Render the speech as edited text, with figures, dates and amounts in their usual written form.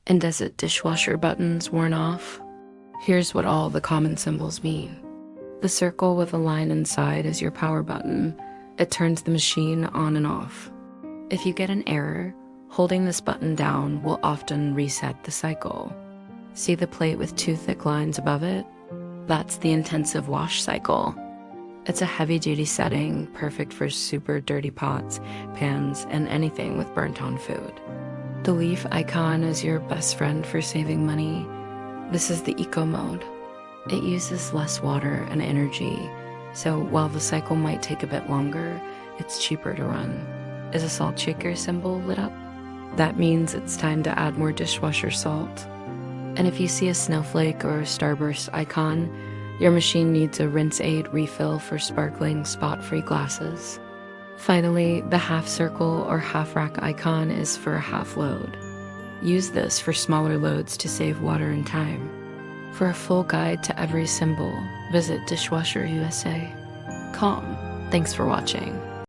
Indesit dishwasher buttons worn off. Here's what all the common symbols mean. The circle with a line inside is your power button. It turns the machine on and off. If you get an error, holding this button down will often reset the cycle. See the plate with two thick lines above it? That's the intensive wash cycle. It's a heavy-duty setting, perfect for super dirty pots, pans, and anything with burnt-on food. The leaf icon is your best friend for saving money. This is the eco mode. It uses less water and energy, so while the cycle might take a bit longer, it's cheaper to run. Is a salt shaker symbol lit up? That means it's time to add more dishwasher salt. And if you see a snowflake or a starburst icon, your machine needs a rinse aid refill for sparkling spot-free glasses. Finally, the half circle or half rack icon is for a half load. Use this for smaller loads to save water and time. For a full guide to every symbol, visit dishwasherusa.com. Thanks for watching.